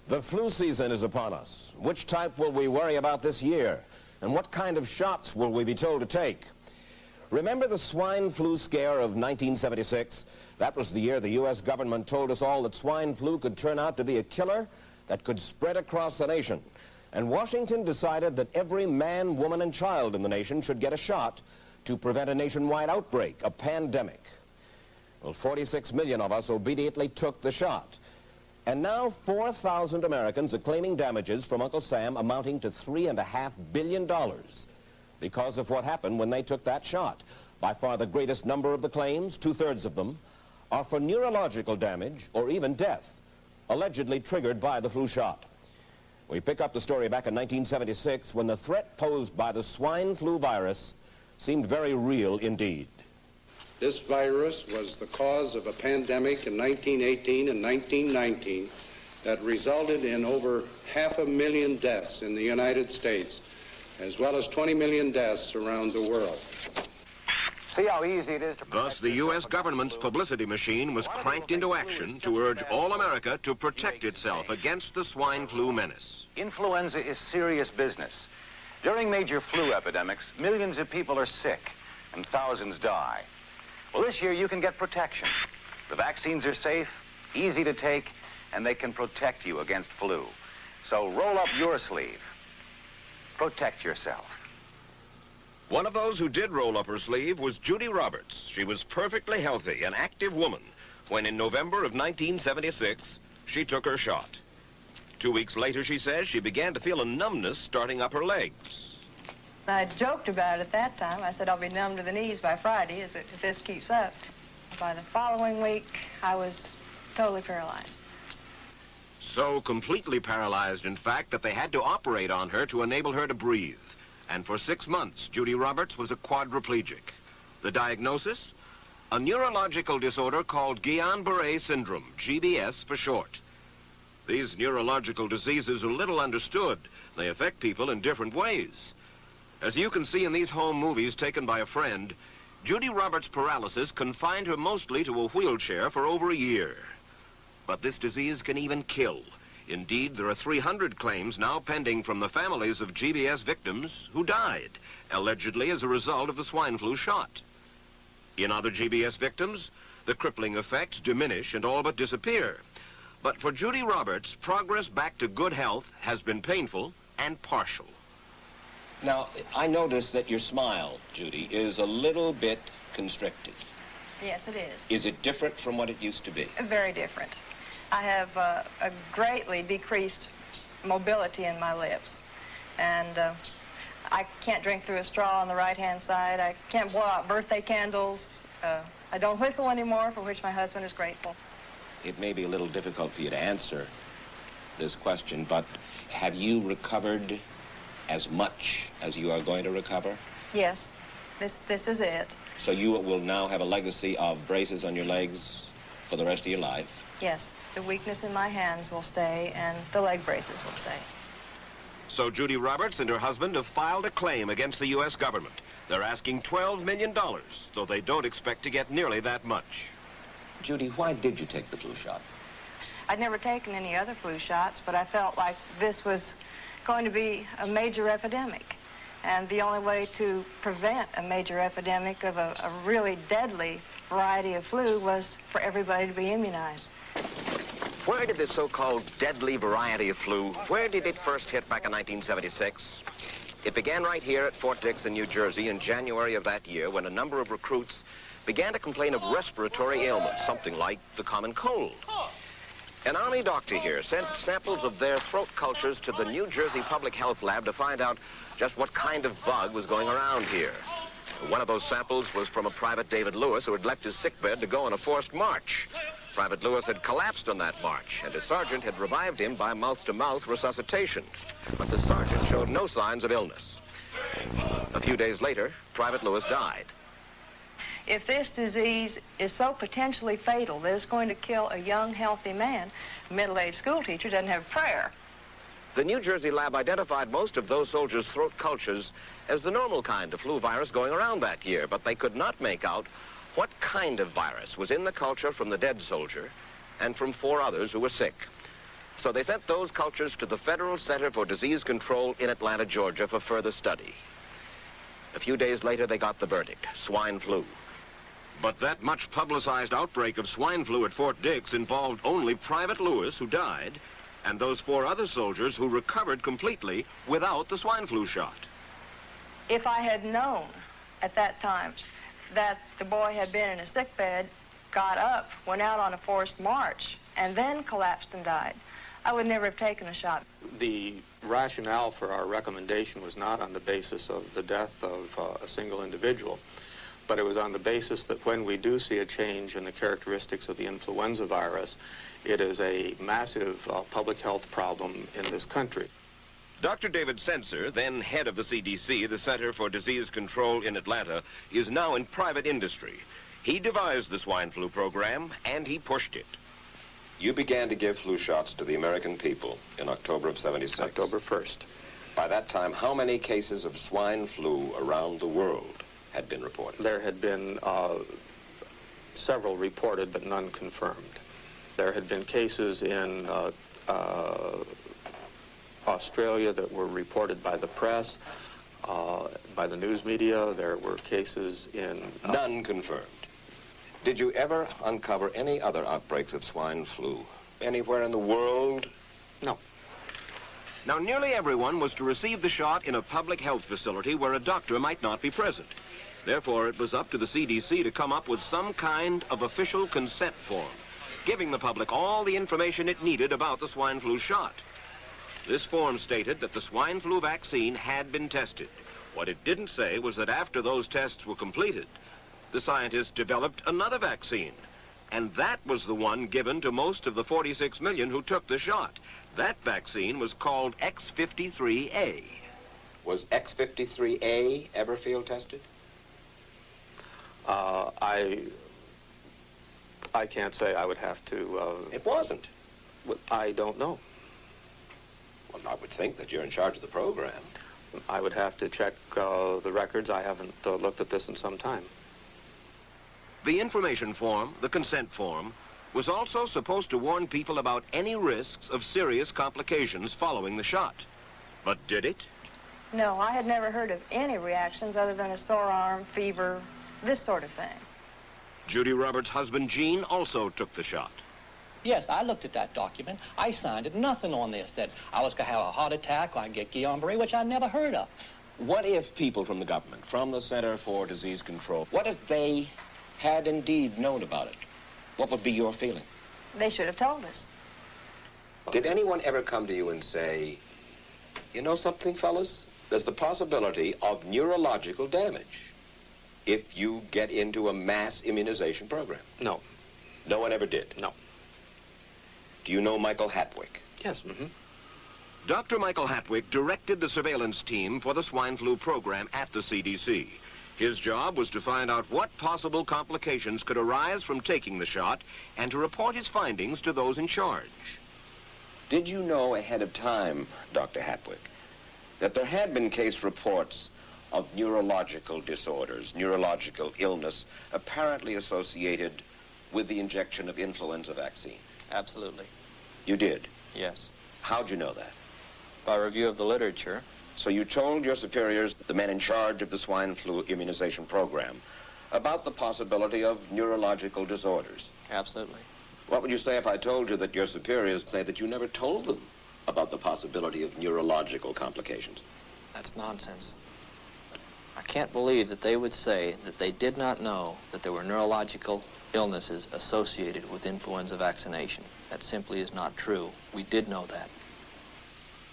The flu season is upon us. Which type will we worry about this year? And what kind of shots will we be told to take? Remember the swine flu scare of 1976? That was the year the U.S. government told us all that swine flu could turn out to be a killer that could spread across the nation. And Washington decided that every man, woman, and child in the nation should get a shot to prevent a nationwide outbreak, a pandemic. Well, 46 million of us obediently took the shot. And now 4,000 Americans are claiming damages from Uncle Sam amounting to $3.5 billion because of what happened when they took that shot. By far the greatest number of the claims, 2/3 of them, are for neurological damage or even death, allegedly triggered by the flu shot. We pick up the story back in 1976 when the threat posed by the swine flu virus seemed very real indeed. This virus was the cause of a pandemic in 1918 and 1919 that resulted in over 500,000 deaths in the United States, as well as 20 million deaths around the world. See how easy it is to... Thus, the U.S. government's publicity machine was cranked into action to urge all America to protect itself against the swine flu menace. Influenza is serious business. During major flu epidemics, millions of people are sick and thousands die. Well, this year you can get protection. The vaccines are safe, easy to take, and they can protect you against flu. So roll up your sleeve. Protect yourself. One of those who did roll up her sleeve was Judy Roberts. She was perfectly healthy, an active woman, when in November of 1976, she took her shot. 2 weeks later, she says, she began to feel a numbness starting up her legs. I joked about it at that time. I said, I'll be numb to the knees by Friday if this keeps up. By the following week, I was totally paralyzed. So completely paralyzed, in fact, that they had to operate on her to enable her to breathe. And for 6 months, Judy Roberts was a quadriplegic. The diagnosis? A neurological disorder called Guillain-Barré syndrome, GBS for short. These neurological diseases are little understood. They affect people in different ways. As you can see in these home movies taken by a friend, Judy Roberts' paralysis confined her mostly to a wheelchair for over a year. But this disease can even kill. Indeed, there are 300 claims now pending from the families of GBS victims who died, allegedly as a result of the swine flu shot. In other GBS victims, the crippling effects diminish and all but disappear. But for Judy Roberts, progress back to good health has been painful and partial. Now, I noticed that your smile, Judy, is a little bit constricted. Yes, it is. Is it different from what it used to be? Very different. I have a greatly decreased mobility in my lips. And I can't drink through a straw on the right-hand side. I can't blow out birthday candles. I don't whistle anymore, for which my husband is grateful. It may be a little difficult for you to answer this question, but have you recovered as much as you are going to recover? Yes, this is it. So you will now have a legacy of braces on your legs for the rest of your life? Yes, the weakness in my hands will stay and the leg braces will stay. So Judy Roberts and her husband have filed a claim against the U.S. government. They're asking $12 million, though they don't expect to get nearly that much. Judy, why did you take the flu shot? I'd never taken any other flu shots, but I felt like this was going to be a major epidemic. And the only way to prevent a major epidemic of a really deadly variety of flu was for everybody to be immunized. Where did this so-called deadly variety of flu, where did it first hit back in 1976? It began right here at Fort Dix in New Jersey in January of that year when a number of recruits began to complain of respiratory ailments, something like the common cold. An Army doctor here sent samples of their throat cultures to the New Jersey Public Health Lab to find out just what kind of bug was going around here. One of those samples was from a Private David Lewis who had left his sickbed to go on a forced march. Private Lewis had collapsed on that march, and his sergeant had revived him by mouth-to-mouth resuscitation. But the sergeant showed no signs of illness. A few days later, Private Lewis died. If this disease is so potentially fatal that it's going to kill a young, healthy man, a middle-aged school teacher doesn't have a prayer. The New Jersey lab identified most of those soldiers' throat cultures as the normal kind of flu virus going around that year, but they could not make out what kind of virus was in the culture from the dead soldier and from 4 others who were sick. So they sent those cultures to the Federal Center for Disease Control in Atlanta, Georgia for further study. A few days later, they got the verdict: swine flu. But that much publicized outbreak of swine flu at Fort Dix involved only Private Lewis, who died, and those 4 other soldiers who recovered completely without the swine flu shot. If I had known at that time that the boy had been in a sick bed, got up, went out on a forced march, and then collapsed and died, I would never have taken the shot. The rationale for our recommendation was not on the basis of the death of a single individual, but it was on the basis that when we do see a change in the characteristics of the influenza virus, it is a massive public health problem in this country. Dr. David Sencer, then head of the CDC, the Center for Disease Control in Atlanta, is now in private industry. He devised the swine flu program, and he pushed it. You began to give flu shots to the American people in October of '76. October 1st. By that time, how many cases of swine flu around the world had been reported? There had been several reported, but none confirmed. There had been cases in Australia that were reported by the press, by the news media. There were cases in... None confirmed. Did you ever uncover any other outbreaks of swine flu anywhere in the world? No. Now, nearly everyone was to receive the shot in a public health facility where a doctor might not be present. Therefore, it was up to the CDC to come up with some kind of official consent form, giving the public all the information it needed about the swine flu shot. This form stated that the swine flu vaccine had been tested. What it didn't say was that after those tests were completed, the scientists developed another vaccine, and that was the one given to most of the 46 million who took the shot. That vaccine was called X53A. Was X53A ever field tested? I can't say. I would have to... It wasn't. I don't know. Well, I would think that you're in charge of the program. I would have to check the records. I haven't looked at this in some time. The information form, the consent form, was also supposed to warn people about any risks of serious complications following the shot. But did it? No, I had never heard of any reactions other than a sore arm, fever, this sort of thing. Judy Roberts' husband, Gene, also took the shot. Yes, I looked at that document. I signed it. Nothing on there said I was going to have a heart attack or I'd get Guillain-Barré, which I never heard of. What if people from the government, from the Center for Disease Control, what if they had indeed known about it? What would be your feeling? They should have told us. Did anyone ever come to you and say, you know something, fellas? There's the possibility of neurological damage if you get into a mass immunization program? No. No one ever did? No. Do you know Michael Hatwick? Yes. Mm-hmm. Dr. Michael Hatwick directed the surveillance team for the swine flu program at the CDC. His job was to find out what possible complications could arise from taking the shot and to report his findings to those in charge. Did you know ahead of time, Dr. Hatwick, that there had been case reports of neurological disorders, neurological illness, apparently associated with the injection of influenza vaccine? Absolutely. You did? Yes. How'd you know that? By review of the literature. So you told your superiors, the men in charge of the swine flu immunization program, about the possibility of neurological disorders? Absolutely. What would you say if I told you that your superiors say that you never told them about the possibility of neurological complications? That's nonsense. I can't believe that they would say that they did not know that there were neurological illnesses associated with influenza vaccination. That simply is not true. We did know that.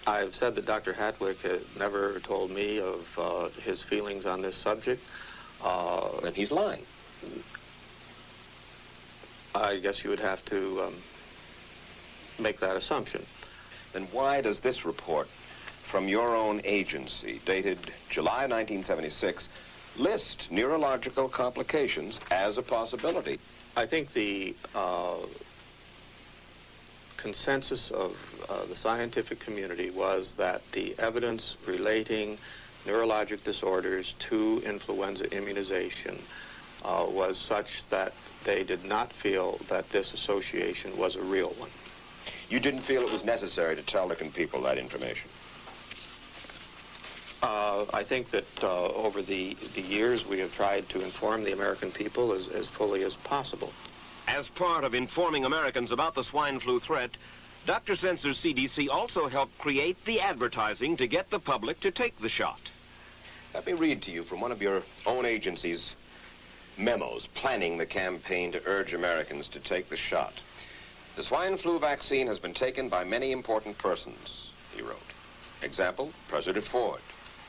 I've said that Dr. Hatwick had never told me of his feelings on this subject. Then he's lying. I guess you would have to make that assumption. Then why does this report from your own agency, dated July 1976, list neurological complications as a possibility? I think the consensus of the scientific community was that the evidence relating neurologic disorders to influenza immunization was such that they did not feel that this association was a real one. You didn't feel it was necessary to tell the people that information? I think that over the years we have tried to inform the American people as fully as possible. As part of informing Americans about the swine flu threat, Dr. Sensor's CDC also helped create the advertising to get the public to take the shot. Let me read to you from one of your own agency's memos planning the campaign to urge Americans to take the shot. The swine flu vaccine has been taken by many important persons, he wrote. Example, President Ford,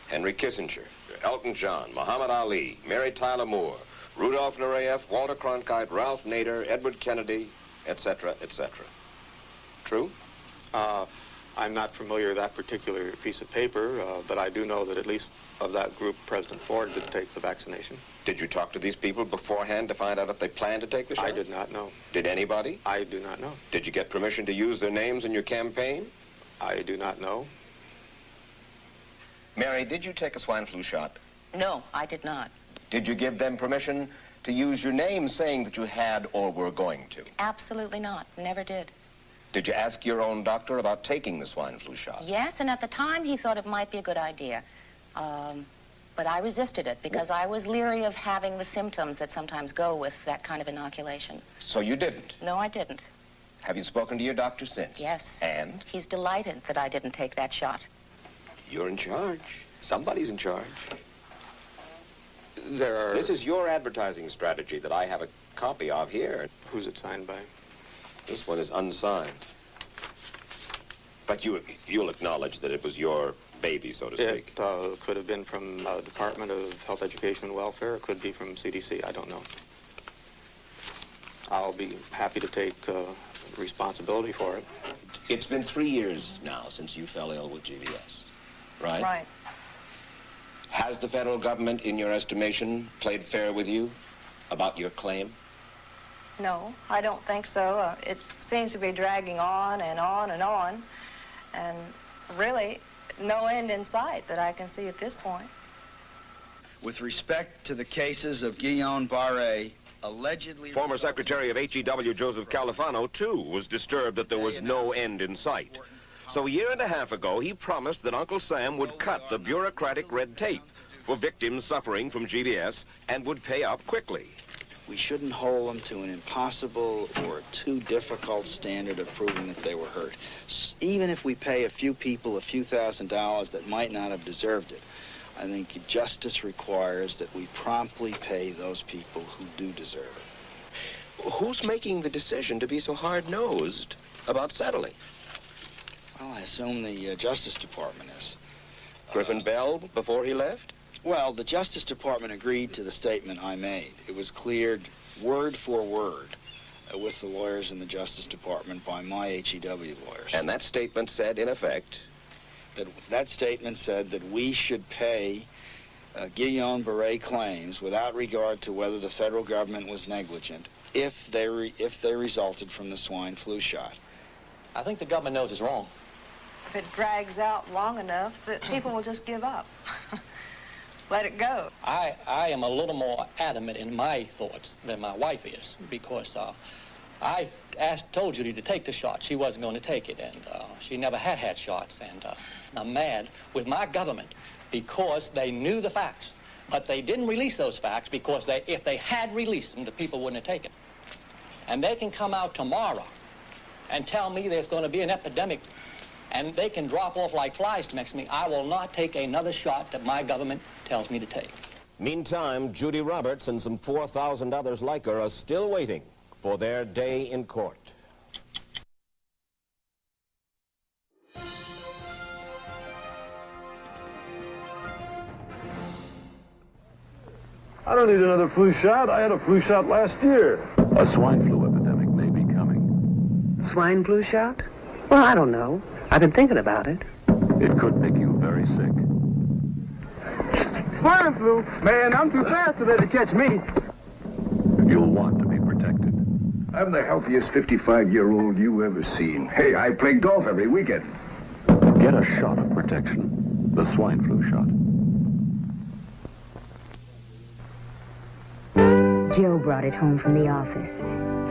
Henry Kissinger, Elton John, Muhammad Ali, Mary Tyler Moore, Rudolph Nureyev, Walter Cronkite, Ralph Nader, Edward Kennedy, etc., etc. True? I'm not familiar with that particular piece of paper, but I do know that at least of that group, President Ford did take the vaccination. Did you talk to these people beforehand to find out if they planned to take the shot? I did not know. Did anybody? I do not know. Did you get permission to use their names in your campaign? I do not know. Mary, did you take a swine flu shot? No, I did not. Did you give them permission to use your name saying that you had or were going to? Absolutely not. Never did. Did you ask your own doctor about taking the swine flu shot? Yes, and at the time he thought it might be a good idea. But I resisted it because I was leery of having the symptoms that sometimes go with that kind of inoculation. So you didn't? No, I didn't. Have you spoken to your doctor since? Yes. And? He's delighted that I didn't take that shot. You're in charge. Somebody's in charge. There are... This is your advertising strategy that I have a copy of here. Who's it signed by? This one is unsigned. But you'll acknowledge that it was your baby, so to speak. It could have been from the Department of Health, Education, and Welfare. It could be from CDC. I don't know. I'll be happy to take responsibility for it. It's been 3 years now since you fell ill with GBS, right? Right. Has the federal government, in your estimation, played fair with you about your claim? No, I don't think so. It seems to be dragging on and on and on, and really no end in sight that I can see at this point. With respect to the cases of Guillain-Barré, allegedly... Former Secretary of HEW Joseph Califano, too, was disturbed that there was no end in sight. So a year and a half ago, he promised that Uncle Sam would cut the bureaucratic red tape for victims suffering from GBS and would pay up quickly. We shouldn't hold them to an impossible or too difficult standard of proving that they were hurt. Even if we pay a few people a few $1,000s that might not have deserved it, I think justice requires that we promptly pay those people who do deserve it. Who's making the decision to be so hard-nosed about settling? Well, I assume the Justice Department is. Griffin Bell before he left? Well, the Justice Department agreed to the statement I made. It was cleared word for word with the lawyers in the Justice Department by my HEW lawyers. And that statement said, in effect? That statement said that we should pay Guillain-Barré claims without regard to whether the federal government was negligent if they resulted from the swine flu shot. I think the government knows it's wrong. If it drags out long enough, that people will just give up. Let it go. I am a little more adamant in my thoughts than my wife is, because I told Judy to take the shot. She wasn't going to take it, and she never had shots, and I'm mad with my government because they knew the facts, but they didn't release those facts because if they had released them, the people wouldn't have taken it. And they can come out tomorrow and tell me there's going to be an epidemic, and they can drop off like flies next to me. I will not take another shot that my government tells me to take. Meantime, Judy Roberts and some 4,000 others like her are still waiting for their day in court. I don't need another flu shot. I had a flu shot last year. A swine flu epidemic may be coming. Swine flu shot? Well, I don't know. I've been thinking about it. It could make you very sick. Swine flu? Man, I'm too fast to let it catch me. You'll want to be protected. I'm the healthiest 55-year-old you ever seen. Hey, I play golf every weekend. Get a shot of protection. The swine flu shot. Joe brought it home from the office.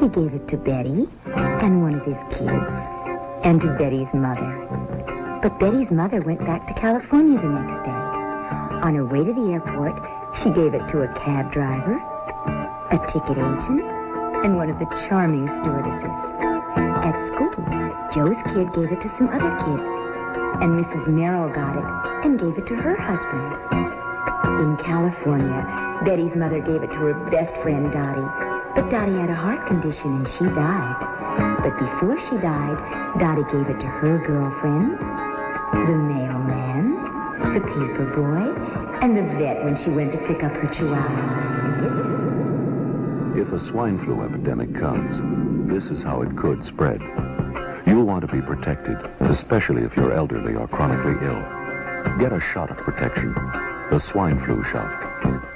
He gave it to Betty and one of his kids. and to Betty's mother. But Betty's mother went back to California the next day. On her way to the airport, she gave it to a cab driver, a ticket agent, and one of the charming stewardesses. At school, Joe's kid gave it to some other kids, and Mrs. Merrill got it and gave it to her husband. In California, Betty's mother gave it to her best friend, Dottie, but Dottie had a heart condition and she died. But before she died, Dottie gave it to her girlfriend, the mailman, the paper boy, and the vet when she went to pick up her chihuahua. If a swine flu epidemic comes, this is how it could spread. You'll want to be protected, especially if you're elderly or chronically ill. Get a shot of protection, the swine flu shot.